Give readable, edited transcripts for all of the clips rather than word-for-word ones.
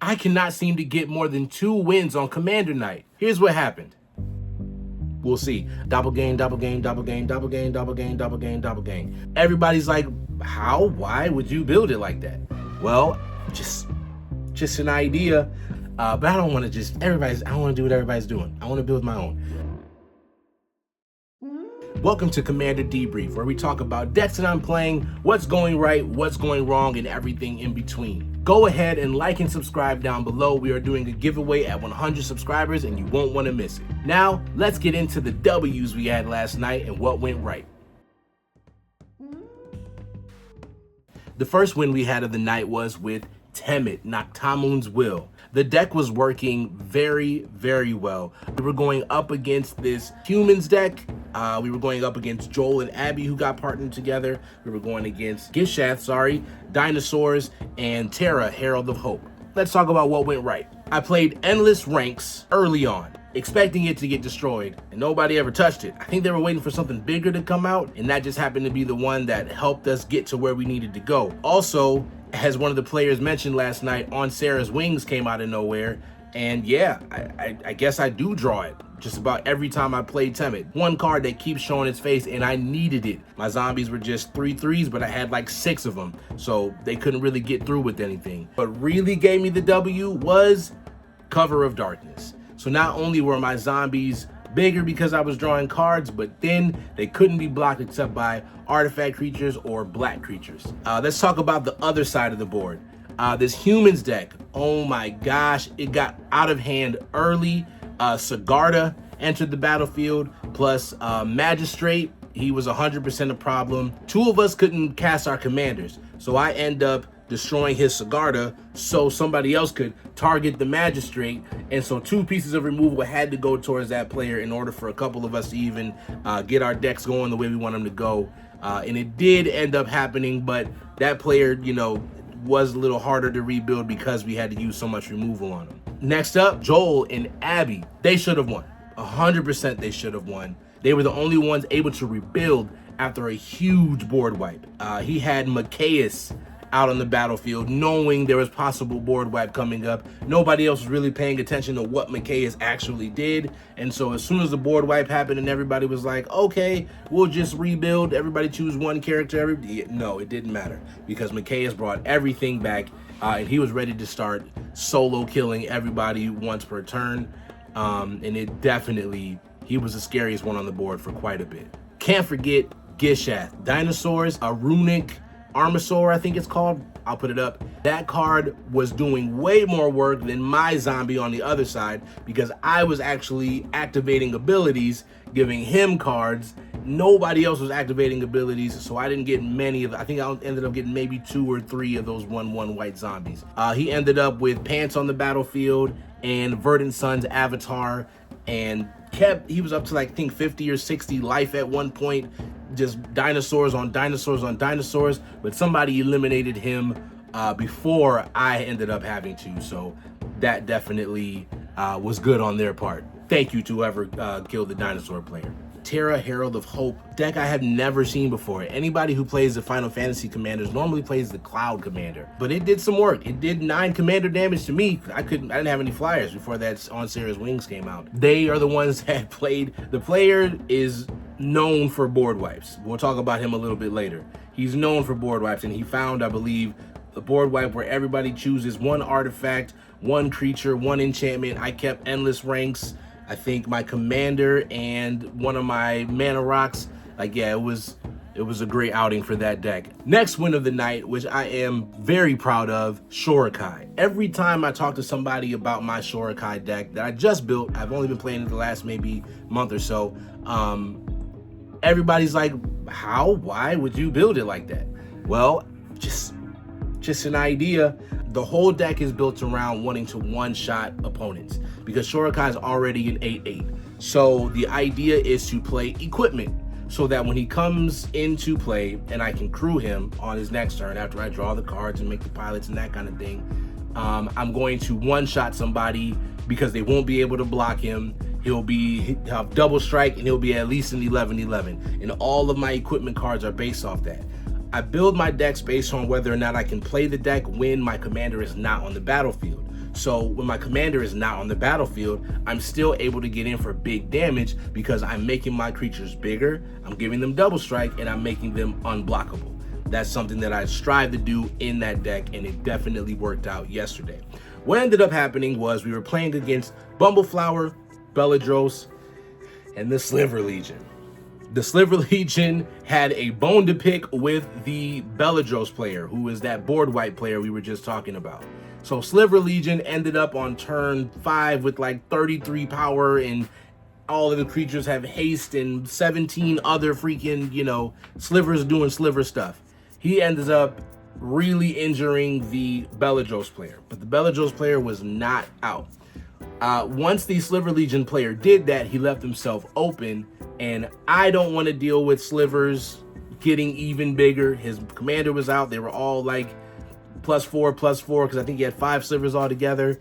I cannot seem to get more than 2 wins on Commander Night. Here's what happened. We'll see. Doppelgang, doppelgang, doppelgang, doppelgang, doppelgang, doppelgang, doppelgang. Everybody's like, how? Why would you build it like that? Well, just an idea. But I don't want to I don't want to do what everybody's doing. I want to build my own. Welcome to Commander Debrief, where we talk about decks that I'm playing, what's going right, what's going wrong, and everything in between. Go ahead and like and subscribe down below. We are doing a giveaway at 100 subscribers and you won't want to miss it. Now, let's get into the W's we had last night and what went right. The first win we had of the night was with Temit, Noctamun's Will. The deck was working very, very well. We were going up against this humans deck. We were going up against Joel and Abby, who got partnered together. We were going against Gishath, dinosaurs, and Terra, Herald of Hope. Let's talk about what went right. I played endless ranks early on, expecting it to get destroyed, and nobody ever touched it. I think they were waiting for something bigger to come out, and that just happened to be the one that helped us get to where we needed to go. Also, as one of the players mentioned last night, On Sarah's Wings came out of nowhere, and yeah, I guess I do draw it just about every time I play Temit. One card that keeps showing its face, and I needed it. My zombies were just 3/3s, but I had like 6 of them, so they couldn't really get through with anything. What really gave me the W was Cover of Darkness. So not only were my zombies bigger because I was drawing cards, but then they couldn't be blocked except by artifact creatures or black creatures. Let's talk about the other side of the board. This humans deck, oh my gosh, it got out of hand early. Sigarda entered the battlefield, plus Magistrate. He was 100% a problem. 2 of us couldn't cast our commanders, so I end up destroying his Sigarda so somebody else could target the Magistrate, and so 2 pieces of removal had to go towards that player in order for a couple of us to even get our decks going the way we want them to go. And it did end up happening, but that player, you know, was a little harder to rebuild because we had to use so much removal on him. Next up, Joel and Abby. They should have won. 100% they should have won. They were the only ones able to rebuild after a huge board wipe. He had Macias out on the battlefield, knowing there was possible board wipe coming up. Nobody else was really paying attention to what Macias actually did, and so as soon as the board wipe happened and everybody was like, okay, we'll just rebuild, everybody choose one character, no, it didn't matter, because Macias brought everything back, and he was ready to start solo killing everybody once per turn, and it definitely, he was the scariest one on the board for quite a bit. Can't forget Gishath, dinosaurs, a runic Armasaur, I think it's called. I'll put it up. That card was doing way more work than my zombie on the other side because I was actually activating abilities, giving him cards. Nobody else was activating abilities, so I didn't get many of. I think I ended up getting maybe 2 or 3 of those 1/1 white zombies. He ended up with Pants on the battlefield and Verdant Sun's Avatar, and he was up to like I think 50 or 60 life at one point. Just dinosaurs on dinosaurs on dinosaurs, but somebody eliminated him before I ended up having to, so that definitely was good on their part. Thank you to whoever killed the dinosaur player. Terra, Herald of Hope, deck I have never seen before. Anybody who plays the Final Fantasy commanders normally plays the Cloud commander, but it did some work. It did 9 commander damage to me. I didn't have any flyers before that On Sarah's Wings came out. They are the ones that played. The player is known for board wipes. We'll talk about him a little bit later. He's known for board wipes, and he found, I believe, the board wipe where everybody chooses 1 artifact, 1 creature, 1 enchantment. I kept endless ranks. I think my commander and one of my mana rocks. Like, yeah, it was a great outing for that deck. Next win of the night, which I am very proud of, Shorakai. Every time I talk to somebody about my Shorakai deck that I just built, I've only been playing it the last maybe month or so, everybody's like, how? Why would you build it like that? Well, just an idea. The whole deck is built around wanting to one-shot opponents because Shorakai is already an 8/8. So the idea is to play equipment so that when he comes into play and I can crew him on his next turn after I draw the cards and make the pilots and that kind of thing, I'm going to one-shot somebody because they won't be able to block him. He'll have double strike and he'll be at least an 11/11. And all of my equipment cards are based off that. I build my decks based on whether or not I can play the deck when my commander is not on the battlefield. So when my commander is not on the battlefield, I'm still able to get in for big damage because I'm making my creatures bigger, I'm giving them double strike, and I'm making them unblockable. That's something that I strive to do in that deck, and it definitely worked out yesterday. What ended up happening was we were playing against Bumbleflower, Beledros, and the Sliver Legion. The Sliver Legion had a bone to pick with the Beledros player, who is that board wipe player we were just talking about. So Sliver Legion ended up on turn 5 with like 33 power, and all of the creatures have haste and 17 other freaking, you know, slivers doing sliver stuff. He ended up really injuring the Beledros player, but the Beledros player was not out. Once the Sliver Legion player did that, he left himself open, and I don't want to deal with slivers getting even bigger. His commander was out. They were all like +4, because I think he had 5 slivers altogether.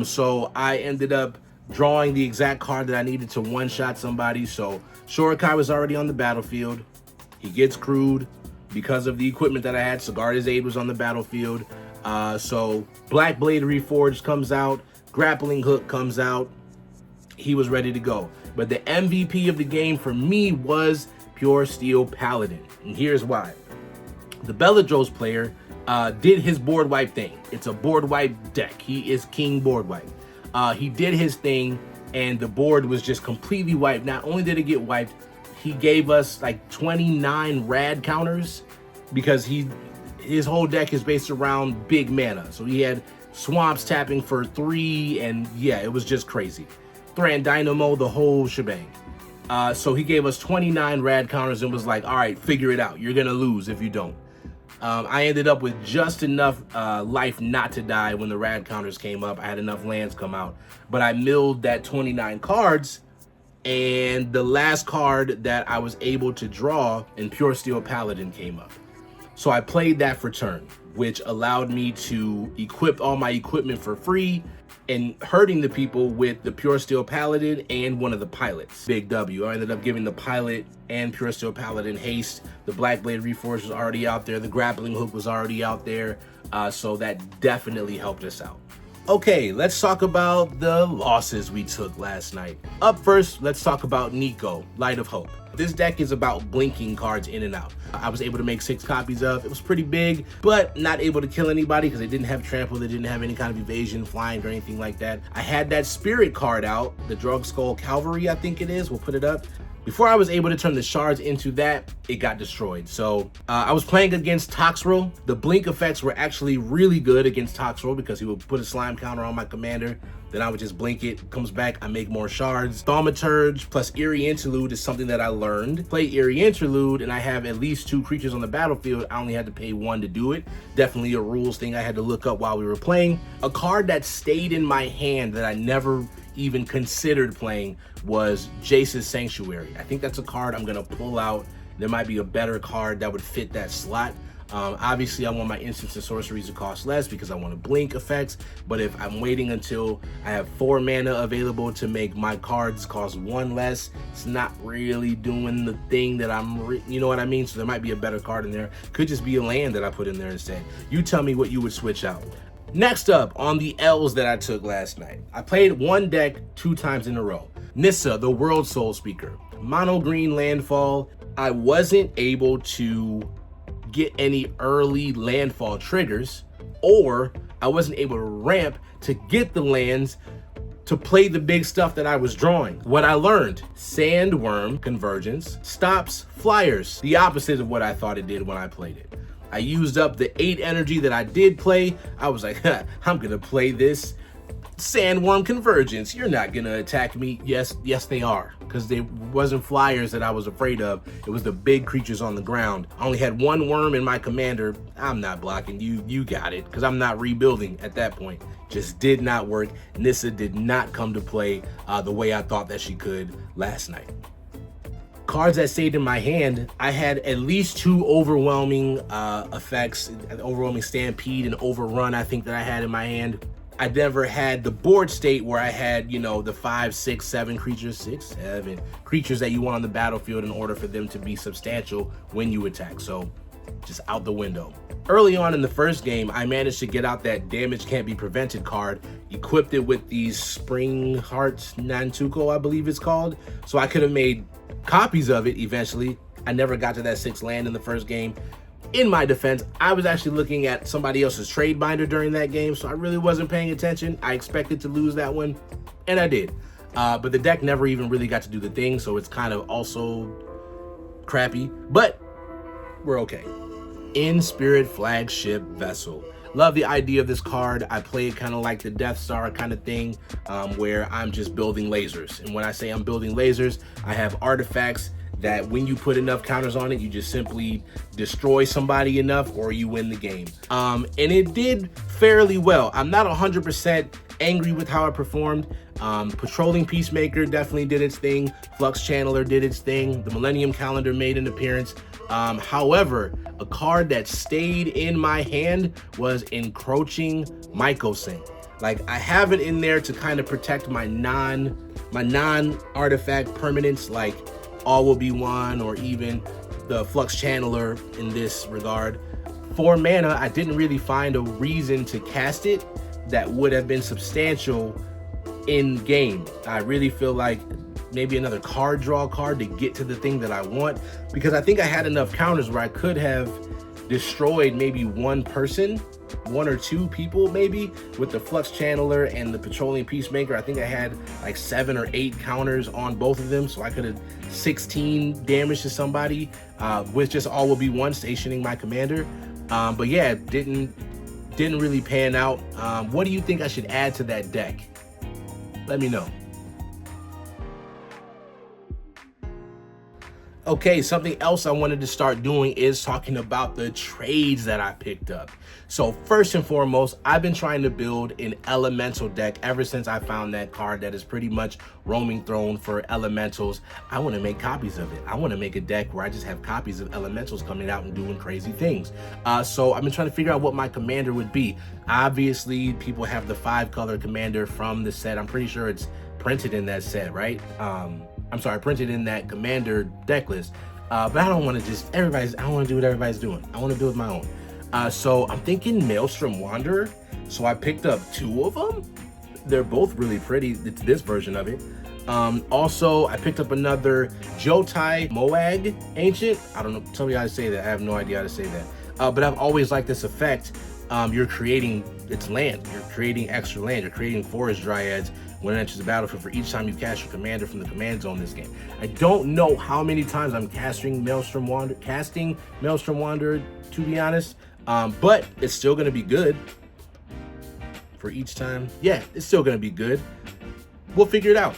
So I ended up drawing the exact card that I needed to one-shot somebody. So Shorikai was already on the battlefield. He gets crewed because of the equipment that I had. Sigarda's Aid was on the battlefield. So Black Blade Reforged comes out. Grappling Hook comes out. He was ready to go. But the MVP of the game for me was Pure Steel Paladin. And here's why. The Beledros player did his board wipe thing. It's a board wipe deck. He is king board wipe. He did his thing, and the board was just completely wiped. Not only did it get wiped, he gave us like 29 rad counters because his whole deck is based around big mana. So he had swamps tapping for 3, and yeah, it was just crazy. Thran Dynamo, the whole shebang. So he gave us 29 rad counters and was like, all right, figure it out. You're gonna lose if you don't. I ended up with just enough life not to die when the rad counters came up. I had enough lands come out, but I milled that 29 cards, and the last card that I was able to draw in Pure Steel Paladin came up. So I played that for turn, which allowed me to equip all my equipment for free and hurting the people with the Pure Steel Paladin and one of the pilots. Big W. I ended up giving the pilot and Pure Steel Paladin haste. The Black Blade Reforged was already out there. The Grappling Hook was already out there. So that definitely helped us out. Okay, let's talk about the losses we took last night. Up first, let's talk about Nico, Light of Hope. This deck is about blinking cards in and out. I was able to make 6 copies of. It was pretty big, but not able to kill anybody because they didn't have trample, they didn't have any kind of evasion, flying, or anything like that. I had that spirit card out, the Drug Skull Cavalry, I think it is. We'll put it up. Before I was able to turn the shards into that, it got destroyed. So I was playing against Toxrill. The blink effects were actually really good against Toxrill because he would put a slime counter on my commander. Then I would just blink it, comes back, I make more shards. Thaumaturge plus Eerie Interlude is something that I learned. Play Eerie Interlude and I have at least 2 creatures on the battlefield. I only had to pay 1 to do it. Definitely a rules thing I had to look up while we were playing. A card that stayed in my hand that I never even considered playing was Jace's Sanctuary. I think that's a card I'm gonna pull out. There might be a better card that would fit that slot. Obviously I want my instants and sorceries to cost less because I want to blink effects, but if I'm waiting until I have 4 mana available to make my cards cost 1 less, it's not really doing the thing that you know what I mean? So there might be a better card in there. Could just be a land that I put in there instead. You tell me what you would switch out. Next up, on the L's that I took last night, I played one deck 2 times in a row. Nissa, the World Soul Speaker. Mono green landfall. I wasn't able to get any early landfall triggers, or I wasn't able to ramp to get the lands to play the big stuff that I was drawing. What I learned, Sandworm Convergence stops flyers, the opposite of what I thought it did when I played it. I used up the 8 energy that I did play. I was like, I'm gonna play this Sandworm Convergence. You're not gonna attack me. Yes, they are, because they wasn't flyers that I was afraid of. It was the big creatures on the ground. I only had 1 worm in my commander. I'm not blocking you. You got it, because I'm not rebuilding at that point. Just did not work. Nissa did not come to play the way I thought that she could last night. Cards that stayed in my hand, I had at least 2 overwhelming effects, overwhelming stampede and overrun I think that I had in my hand. I never had the board state where I had, you know, the 5, 6, 7 creatures, 6, 7 creatures that you want on the battlefield in order for them to be substantial when you attack. So just out the window. Early on in the first game, I managed to get out that damage can't be prevented card, equipped it with these Spring Hearts Nantuko, I believe it's called. So I could have made copies of it eventually. I never got to that 6th land in the first game. In my defense, I was actually looking at somebody else's trade binder during that game, so I really wasn't paying attention. I expected to lose that one, and I did. But the deck never even really got to do the thing, so it's kind of also crappy, but we're okay. In Spirit Flagship Vessel. Love the idea of this card. I play it kind of like the Death Star kind of thing, where I'm just building lasers. And when I say I'm building lasers, I have artifacts that when you put enough counters on it, you just simply destroy somebody enough or you win the game. And it did fairly well. I'm not 100% angry with how it performed. Patrolling Peacemaker definitely did its thing. Flux Channeler did its thing. The Millennium Calendar made an appearance. However, a card that stayed in my hand was Encroaching Mycosync. Like, I have it in there to kind of protect my non-artifact permanents, like All Will Be One or even the Flux Channeler in this regard. 4 mana, I didn't really find a reason to cast it that would have been substantial in game. I really feel like maybe another card draw card to get to the thing that I want, because I think I had enough counters where I could have destroyed maybe one person, 1 or 2 people maybe, with the Flux Channeler and the Patrolling Peacemaker. I think I had like 7 or 8 counters on both of them, so I could have 16 damage to somebody with just All Will Be One stationing my commander. But yeah, it didn't really pan out. What do you think I should add to that deck? Let me know. Okay, something else I wanted to start doing is talking about the trades that I picked up. So first and foremost, I've been trying to build an elemental deck ever since I found that card that is pretty much roaming throne for elementals. I want to make copies of it. I want to make a deck where I just have copies of elementals coming out and doing crazy things. So I've been trying to figure out what my commander would be. Obviously, people have the 5-color commander from the set. I'm pretty sure it's printed in that set, right? I'm sorry, printed in that commander deck list. But I don't want to just, I don't want to do what everybody's doing. I want to build my own. So I'm thinking Maelstrom Wanderer. So I picked up 2 of them. They're both really pretty. It's this version of it. Also, I picked up another Jotai Moag Ancient. I don't know, tell me how to say that. I have no idea how to say that. But I've always liked this effect. You're creating, it's land. You're creating extra land. You're creating forest dryads when it enters the battlefield for each time you cast your commander from the command zone this game. I don't know how many times I'm casting Maelstrom Wanderer, to be honest, but it's still going to be good for each time. Yeah, it's still going to be good. We'll figure it out.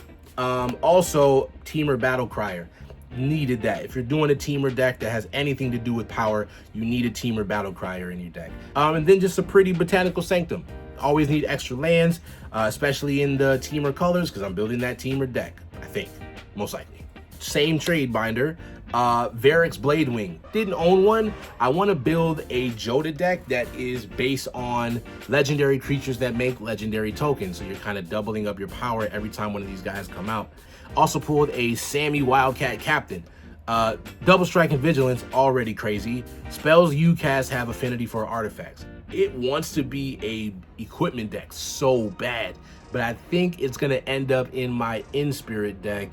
Also, Teamer Battle Crier. Needed that. If you're doing a Teamer deck that has anything to do with power, you need a Teamer Battle Crier in your deck. And then just a pretty Botanical Sanctum. Always need extra lands, especially in the Teamer colors, because I'm building that Teamer deck, I think, most likely. Same trade binder, Varix Bladewing. Didn't own one. I want to build a Joda deck that is based on legendary creatures that make legendary tokens, so you're kind of doubling up your power every time one of these guys come out. Also pulled a Sammy Wildcat Captain. Double Strike and Vigilance, already crazy. Spells you cast have affinity for artifacts. It wants to be a equipment deck so bad, but I think it's gonna end up in my In-Spirit deck,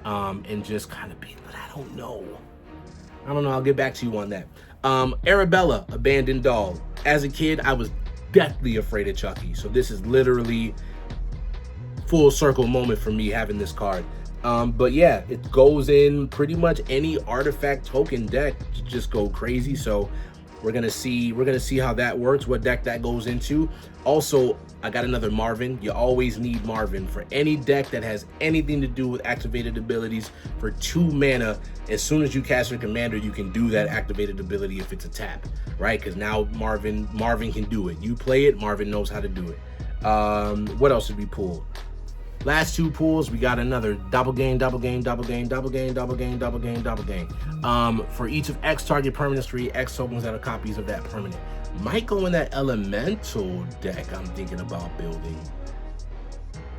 and just kind of be, but I don't know. I'll get back to you on that. Arabella, Abandoned Doll. As a kid, I was deathly afraid of Chucky, so this is literally full circle moment for me having this card. But yeah, it goes in pretty much any artifact token deck to just go crazy. So we're gonna see how that works, what deck that goes into. Also, I got another Marvin. You always need Marvin for any deck that has anything to do with activated abilities. For 2 mana, as soon as you cast your commander, you can do that activated ability if it's a tap, right? Because now Marvin can do it. You play it, Marvin knows how to do it. What else did we pull? Last 2 pulls, we got another Doppelgang. For each of X target permanents, 3 X tokens that are copies of that permanent. Might go in that elemental deck I'm thinking about building.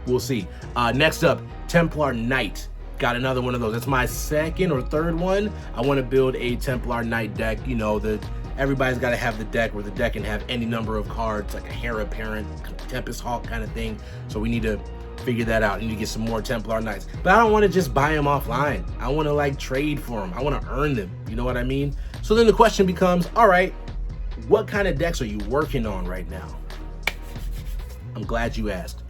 We'll see. Next up, Templar Knight. Got another one of those. That's my 2nd or 3rd one. I want to build a Templar Knight deck, you know, the everybody's got to have the deck where the deck can have any number of cards, like a Heir Apparent, Tempest Hawk kind of thing. So we need to figure that out. I need to get some more Templar Knights. But I don't want to just buy them offline. I want to like trade for them. I want to earn them. You know what I mean? So then the question becomes, all right, what kind of decks are you working on right now? I'm glad you asked.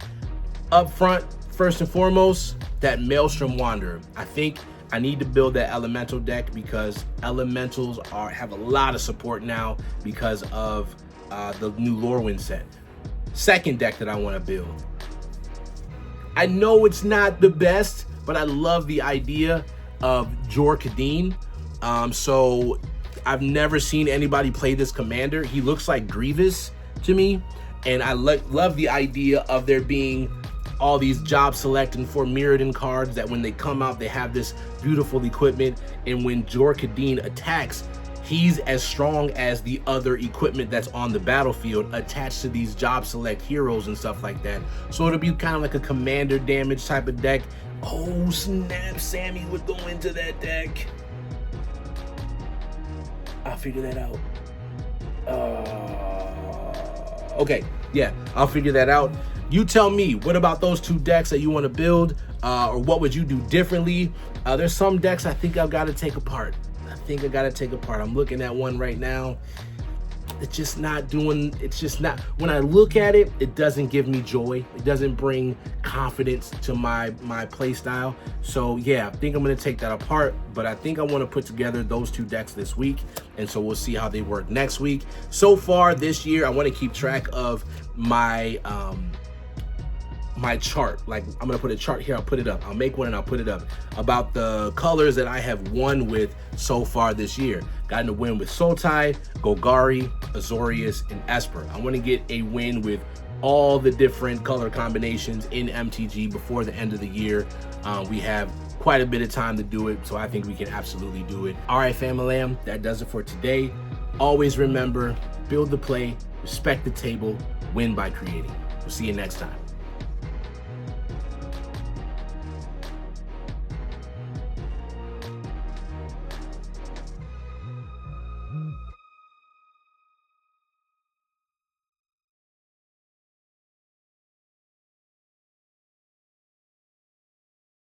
Up front, first and foremost, that Maelstrom Wanderer. I think I need to build that elemental deck because elementals have a lot of support now because of the new Lorwyn set. Second deck that I want to build. I know it's not the best, but I love the idea of Jor Kadeen. So I've never seen anybody play this commander. He looks like Grievous to me, and I love the idea of there being all these job select and for Mirrodin cards that when they come out, they have this beautiful equipment. And when Jor Kadeen attacks, he's as strong as the other equipment that's on the battlefield attached to these job select heroes and stuff like that. So it'll be kind of like a commander damage type of deck. Oh snap, Sammy would go into that deck. I'll figure that out. Okay, yeah, I'll figure that out. You tell me, what about those two decks that you want to build, or what would you do differently? There's some decks I think I've got to take apart. I'm looking at one right now. It's just not, when I look at it, it doesn't give me joy. It doesn't bring confidence to my play style. So yeah, I think I'm going to take that apart, but I think I want to put together those two decks this week. And so we'll see how they work next week. So far this year, I want to keep track of my chart. Like, I'm gonna put a chart here, I'll put it up, I'll make one and I'll put it up about the colors that I have won with so far this year. Gotten a win with Sultai, Golgari, Azorius, and Esper. I want to get a win with all the different color combinations in MTG before the end of the year. We have quite a bit of time to do it, so I think we can absolutely do it. All right, fam, that does it for today. Always remember, build the play, respect the table, win by creating. We'll see you next time.